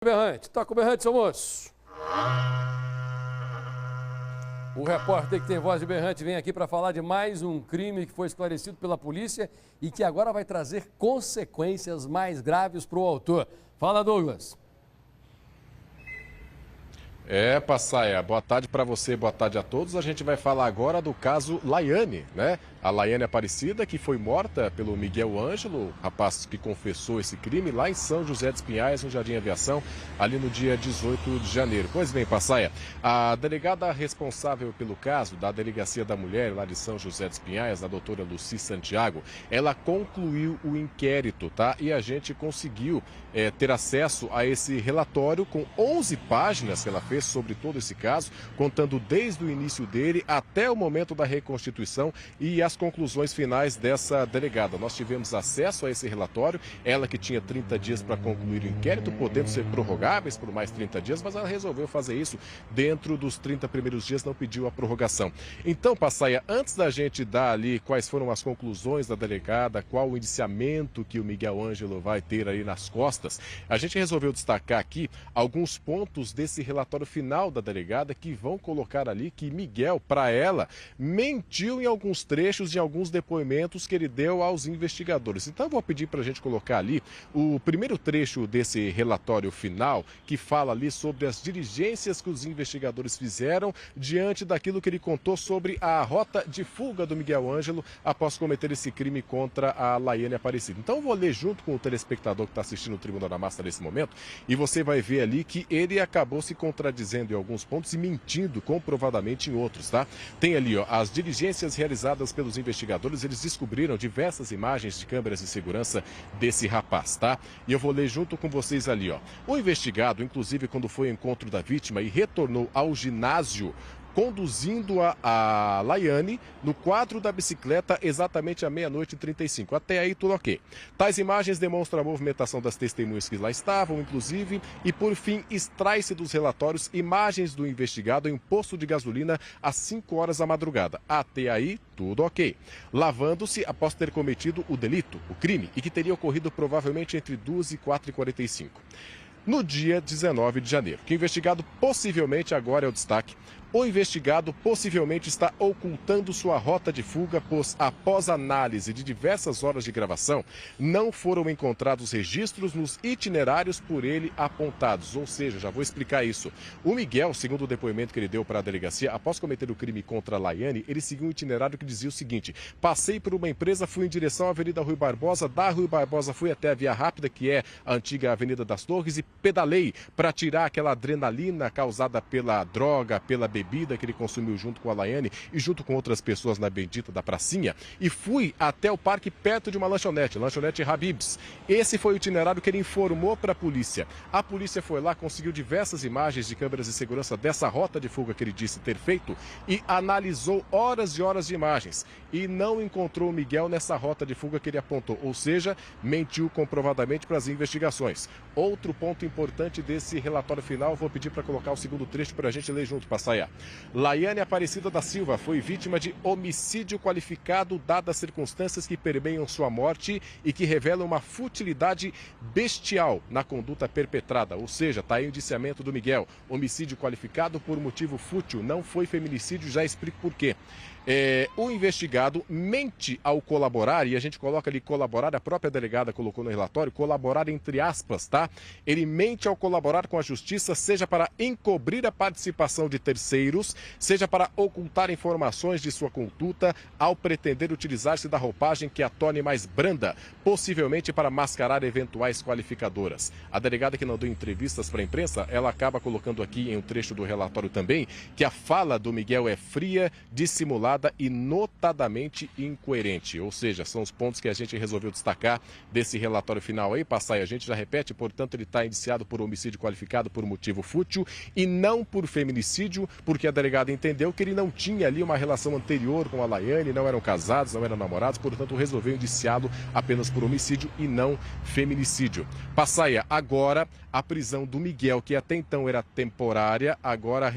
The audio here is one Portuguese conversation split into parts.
Berrante, toca o berrante, seu moço. O repórter que tem voz de berrante vem aqui para falar de mais um crime que foi esclarecido pela polícia e que agora vai trazer consequências mais graves para o autor. Fala, Douglas. Passaia, boa tarde para você, boa tarde a todos. A gente vai falar agora do caso Laiane, né? A Laiane Aparecida, que foi morta pelo Miguel Ângelo, rapaz que confessou esse crime lá em São José dos Pinhais, no Jardim Aviação, ali no dia 18 de janeiro. Pois bem, Passaia, a delegada responsável pelo caso da Delegacia da Mulher, lá de São José dos Pinhais, a doutora Lucy Santiago, ela concluiu o inquérito, tá? E a gente conseguiu ter acesso a esse relatório com 11 páginas que ela fez sobre todo esse caso, contando desde o início dele até o momento da reconstituição e as conclusões finais dessa delegada. Nós tivemos acesso a esse relatório, ela que tinha 30 dias para concluir o inquérito, podendo ser prorrogáveis por mais 30 dias, mas ela resolveu fazer isso dentro dos 30 primeiros dias, não pediu a prorrogação. Então, Passaia, antes da gente dar ali quais foram as conclusões da delegada, qual o indiciamento que o Miguel Ângelo vai ter aí nas costas, a gente resolveu destacar aqui alguns pontos desse relatório final da delegada que vão colocar ali que Miguel, para ela, mentiu em alguns trechos de alguns depoimentos que ele deu aos investigadores. Então eu vou pedir para a gente colocar ali o primeiro trecho desse relatório final que fala ali sobre as diligências que os investigadores fizeram diante daquilo que ele contou sobre a rota de fuga do Miguel Ângelo após cometer esse crime contra a Laiane Aparecida. Então eu vou ler junto com o telespectador que está assistindo o Tribunal da Massa nesse momento e você vai ver ali que ele acabou se contradizendo em alguns pontos e mentindo comprovadamente em outros, tá? Tem ali, ó, as diligências realizadas pelos investigadores, eles descobriram diversas imagens de câmeras de segurança desse rapaz, tá? E eu vou ler junto com vocês ali, ó. O investigado, inclusive, quando foi ao encontro da vítima e retornou ao ginásio, conduzindo a Laiane no quadro da bicicleta exatamente à 00:35. Até aí tudo ok. Tais imagens demonstram a movimentação das testemunhas que lá estavam, inclusive, e por fim extrai-se dos relatórios imagens do investigado em um posto de gasolina às 5 horas da madrugada. Até aí tudo ok. Lavando-se após ter cometido o delito, o crime, e que teria ocorrido provavelmente entre 2 e 4h45. No dia 19 de janeiro, que o investigado possivelmente, agora é o destaque, o investigado possivelmente está ocultando sua rota de fuga, pois após análise de diversas horas de gravação, não foram encontrados registros nos itinerários por ele apontados. Ou seja, já vou explicar isso. O Miguel, segundo o depoimento que ele deu para a delegacia, após cometer o crime contra a Laiane, ele seguiu um itinerário que dizia o seguinte: passei por uma empresa, fui em direção à Avenida Rui Barbosa, da Rui Barbosa fui até a Via Rápida, que é a antiga Avenida das Torres, e pedalei para tirar aquela adrenalina causada pela droga, pela bebida que ele consumiu junto com a Laiane e junto com outras pessoas na bendita da pracinha, e fui até o parque perto de uma lanchonete Habib's. Esse foi o itinerário que ele informou para a polícia. A polícia foi lá, conseguiu diversas imagens de câmeras de segurança dessa rota de fuga que ele disse ter feito e analisou horas e horas de imagens e não encontrou o Miguel nessa rota de fuga que ele apontou, ou seja, mentiu comprovadamente para as investigações. Outro ponto importante desse relatório final, vou pedir para colocar o segundo trecho para a gente ler junto, Passaia. Laiane Aparecida da Silva foi vítima de homicídio qualificado, dadas as circunstâncias que permeiam sua morte e que revelam uma futilidade bestial na conduta perpetrada. Ou seja, está aí o indiciamento do Miguel. Homicídio qualificado por motivo fútil, não foi feminicídio, já explico por quê. O investigado mente ao colaborar, e a gente coloca ali colaborar, a própria delegada colocou no relatório, colaborar entre aspas, tá? Ele mente ao colaborar com a justiça, seja para encobrir a participação de terceiros, seja para ocultar informações de sua conduta, ao pretender utilizar-se da roupagem que a torne mais branda, possivelmente para mascarar eventuais qualificadoras. A delegada que não deu entrevistas para a imprensa, ela acaba colocando aqui em um trecho do relatório também, que a fala do Miguel é fria, dissimulada e notadamente incoerente. Ou seja, são os pontos que a gente resolveu destacar desse relatório final aí, Passaia. A gente já repete, portanto, ele está indiciado por homicídio qualificado por motivo fútil e não por feminicídio, porque a delegada entendeu que ele não tinha ali uma relação anterior com a Laiane, não eram casados, não eram namorados, portanto resolveu indiciá-lo apenas por homicídio e não feminicídio. Passaia, agora a prisão do Miguel, que até então era temporária, agora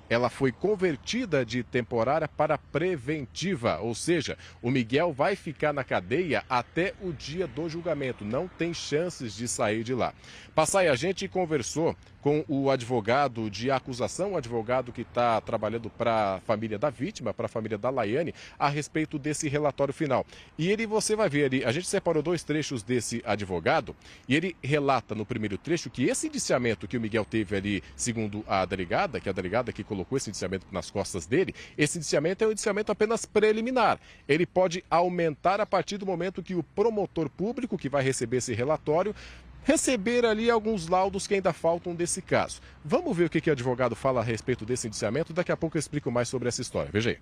ela foi convertida de temporária para para preventiva, ou seja, o Miguel vai ficar na cadeia até o dia do julgamento, não tem chances de sair de lá. Passai, a gente conversou com o advogado de acusação, o advogado que está trabalhando para a família da vítima, para a família da Laiane, a respeito desse relatório final. E você vai ver ali, a gente separou 2 trechos desse advogado, e ele relata no primeiro trecho que esse indiciamento que o Miguel teve ali, segundo a delegada, que é a delegada que colocou esse indiciamento nas costas dele, esse indiciamento é um indiciamento apenas preliminar. Ele pode aumentar a partir do momento que o promotor público, que vai receber esse relatório, receber ali alguns laudos que ainda faltam desse caso. Vamos ver o que o advogado fala a respeito desse indiciamento. Daqui a pouco eu explico mais sobre essa história. Veja aí.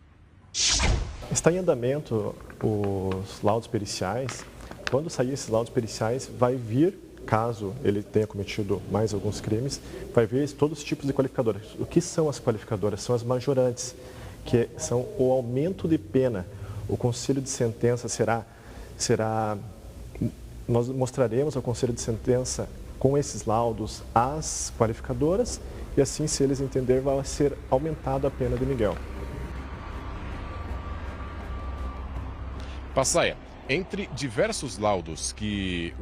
Está em andamento os laudos periciais. Quando sair esses laudos periciais, vai vir, caso ele tenha cometido mais alguns crimes, vai vir todos os tipos de qualificadoras. O que são as qualificadoras? São as majorantes, que são o aumento de pena. O conselho de sentença será nós mostraremos ao Conselho de Sentença com esses laudos as qualificadoras e assim, se eles entenderem, vai ser aumentada a pena de Miguel. Passaia, entre diversos laudos que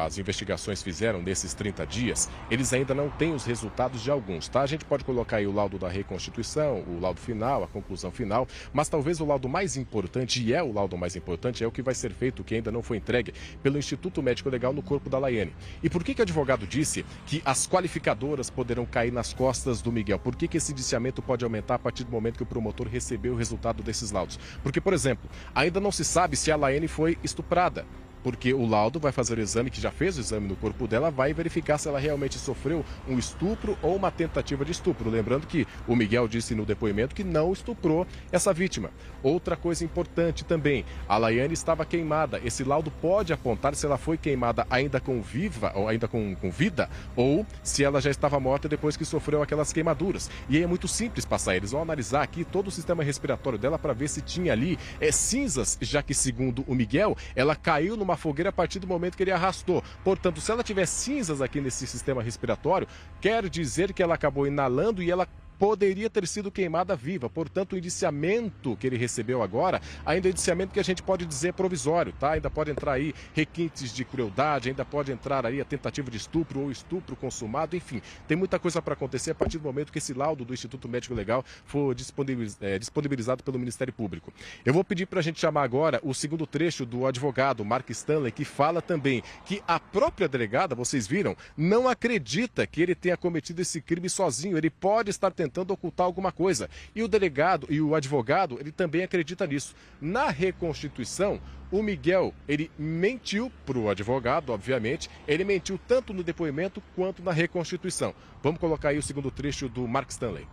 as investigações fizeram nesses 30 dias, eles ainda não têm os resultados de alguns, tá? A gente pode colocar aí o laudo da reconstituição, o laudo final, a conclusão final, mas talvez o laudo mais importante, e é o laudo mais importante, é o que vai ser feito, que ainda não foi entregue pelo Instituto Médico Legal no corpo da Laiane. E por que o advogado disse que as qualificadoras poderão cair nas costas do Miguel? Por que esse indiciamento pode aumentar a partir do momento que o promotor recebeu o resultado desses laudos? Porque, por exemplo, ainda não se sabe se a Laiane foi estuprada, porque o laudo vai fazer o exame, que já fez o exame no corpo dela, vai verificar se ela realmente sofreu um estupro ou uma tentativa de estupro. Lembrando que o Miguel disse no depoimento que não estuprou essa vítima. Outra coisa importante também, a Laiane estava queimada. Esse laudo pode apontar se ela foi queimada ainda com viva, ou ainda com vida, ou se ela já estava morta depois que sofreu aquelas queimaduras. E aí é muito simples passar, eles vão analisar aqui todo o sistema respiratório dela para ver se tinha ali cinzas, já que, segundo o Miguel, ela caiu numa fogueira a partir do momento que ele arrastou. Portanto, se ela tiver cinzas aqui nesse sistema respiratório, quer dizer que ela acabou inalando e ela poderia ter sido queimada viva. Portanto, o indiciamento que ele recebeu agora, ainda é um indiciamento que a gente pode dizer provisório, tá? Ainda pode entrar aí requintes de crueldade, ainda pode entrar aí a tentativa de estupro ou estupro consumado, enfim. Tem muita coisa para acontecer a partir do momento que esse laudo do Instituto Médico Legal for disponibilizado pelo Ministério Público. Eu vou pedir para a gente chamar agora o segundo trecho do advogado Mark Stanley, que fala também que a própria delegada, vocês viram, não acredita que ele tenha cometido esse crime sozinho. Ele pode estar tentando ocultar alguma coisa. E o delegado e o advogado, ele também acredita nisso. Na reconstituição, o Miguel, ele mentiu para o advogado, obviamente. Ele mentiu tanto no depoimento quanto na reconstituição. Vamos colocar aí o segundo trecho do Mark Stanley.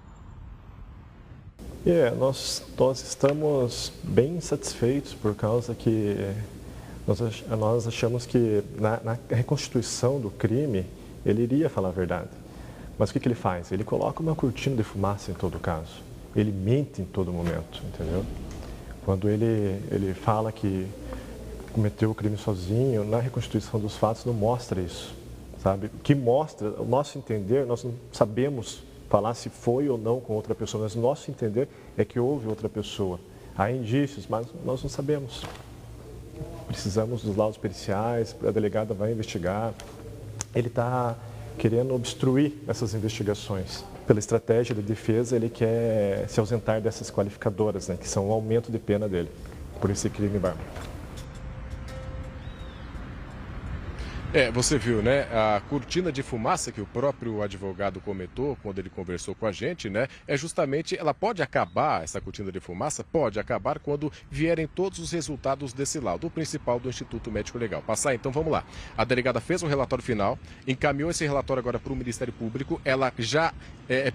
Nós estamos bem satisfeitos por causa que nós achamos que na reconstituição do crime, ele iria falar a verdade. Mas o que ele faz? Ele coloca uma cortina de fumaça em todo caso. Ele mente em todo momento, entendeu? Quando ele fala que cometeu o crime sozinho, na reconstituição dos fatos não mostra isso, sabe? O que mostra, o nosso entender, nós não sabemos falar se foi ou não com outra pessoa, mas o nosso entender é que houve outra pessoa. Há indícios, mas nós não sabemos. Precisamos dos laudos periciais, a delegada vai investigar. Ele está querendo obstruir essas investigações. Pela estratégia de defesa, ele quer se ausentar dessas qualificadoras, né, que são o aumento de pena dele por esse crime bárbaro. Você viu, né? A cortina de fumaça que o próprio advogado comentou quando ele conversou com a gente, né? É justamente, ela pode acabar, essa cortina de fumaça pode acabar quando vierem todos os resultados desse laudo, o principal do Instituto Médico Legal. Passar, então vamos lá. A delegada fez um relatório final, encaminhou esse relatório agora para o Ministério Público, ela já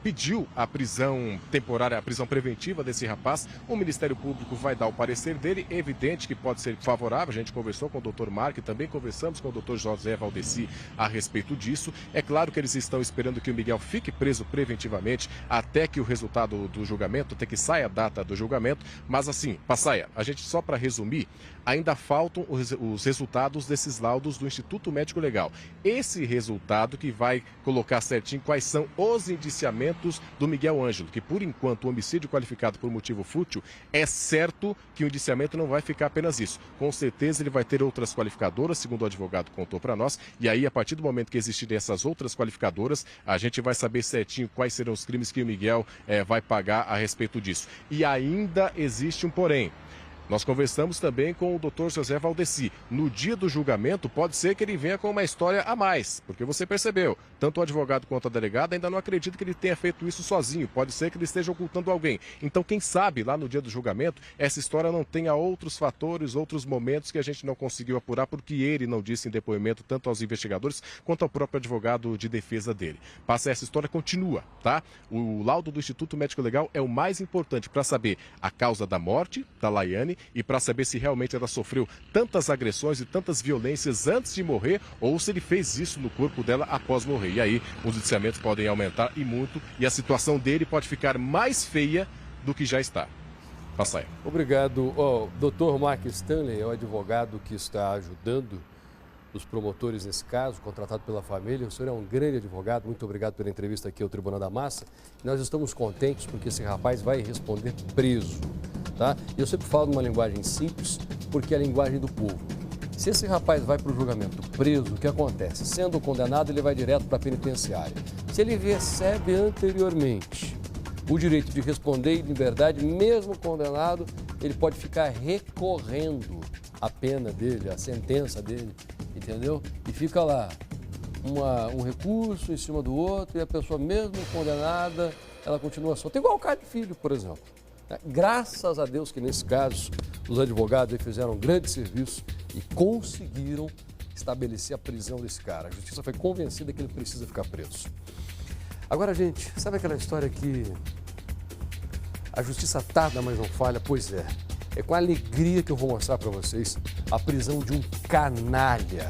pediu a prisão temporária, a prisão preventiva desse rapaz. O Ministério Público vai dar o parecer dele, evidente que pode ser favorável. A gente conversou com o Dr. Mark, também conversamos com o Dr. José José Valdeci a respeito disso. É claro que eles estão esperando que o Miguel fique preso preventivamente até que o resultado do julgamento, até que saia a data do julgamento. Mas assim, Passaia, a gente só para resumir, ainda faltam os resultados desses laudos do Instituto Médico Legal. Esse resultado que vai colocar certinho quais são os indiciamentos do Miguel Ângelo, que por enquanto o homicídio qualificado por motivo fútil, é certo que o indiciamento não vai ficar apenas isso. Com certeza ele vai ter outras qualificadoras, segundo o advogado contou para nós, e aí a partir do momento que existirem essas outras qualificadoras, a gente vai saber certinho quais serão os crimes que o Miguel vai pagar a respeito disso. E ainda existe um porém. Nós conversamos também com o Dr. José Valdeci. No dia do julgamento, pode ser que ele venha com uma história a mais, porque você percebeu, tanto o advogado quanto a delegada ainda não acreditam que ele tenha feito isso sozinho. Pode ser que ele esteja ocultando alguém. Então, quem sabe, lá no dia do julgamento, essa história não tenha outros fatores, outros momentos que a gente não conseguiu apurar, porque ele não disse em depoimento tanto aos investigadores quanto ao próprio advogado de defesa dele. Passa essa história, continua, tá? O laudo do Instituto Médico Legal é o mais importante para saber a causa da morte da Laiane, e para saber se realmente ela sofreu tantas agressões e tantas violências antes de morrer ou se ele fez isso no corpo dela após morrer. E aí os indiciamentos podem aumentar e muito e a situação dele pode ficar mais feia do que já está. Passa aí. Obrigado. Dr. Mark Stanley é o advogado que está ajudando os promotores nesse caso, contratado pela família. O senhor é um grande advogado, muito obrigado pela entrevista aqui ao Tribunal da Massa. Nós estamos contentes porque esse rapaz vai responder preso, tá? E eu sempre falo numa linguagem simples, porque é a linguagem do povo. Se esse rapaz vai para o julgamento preso, o que acontece? Sendo condenado, ele vai direto para a penitenciária. Se ele recebe anteriormente o direito de responder em liberdade, mesmo condenado, ele pode ficar recorrendo a pena dele, a sentença dele, entendeu? E fica lá um recurso em cima do outro e a pessoa, mesmo condenada, ela continua solta. Igual o Caio Filho, por exemplo. Graças a Deus que, nesse caso, os advogados fizeram um grande serviço e conseguiram estabelecer a prisão desse cara. A justiça foi convencida que ele precisa ficar preso. Agora, gente, sabe aquela história que a justiça tarda, mas não falha? Pois é. É com alegria que eu vou mostrar para vocês a prisão de um canalha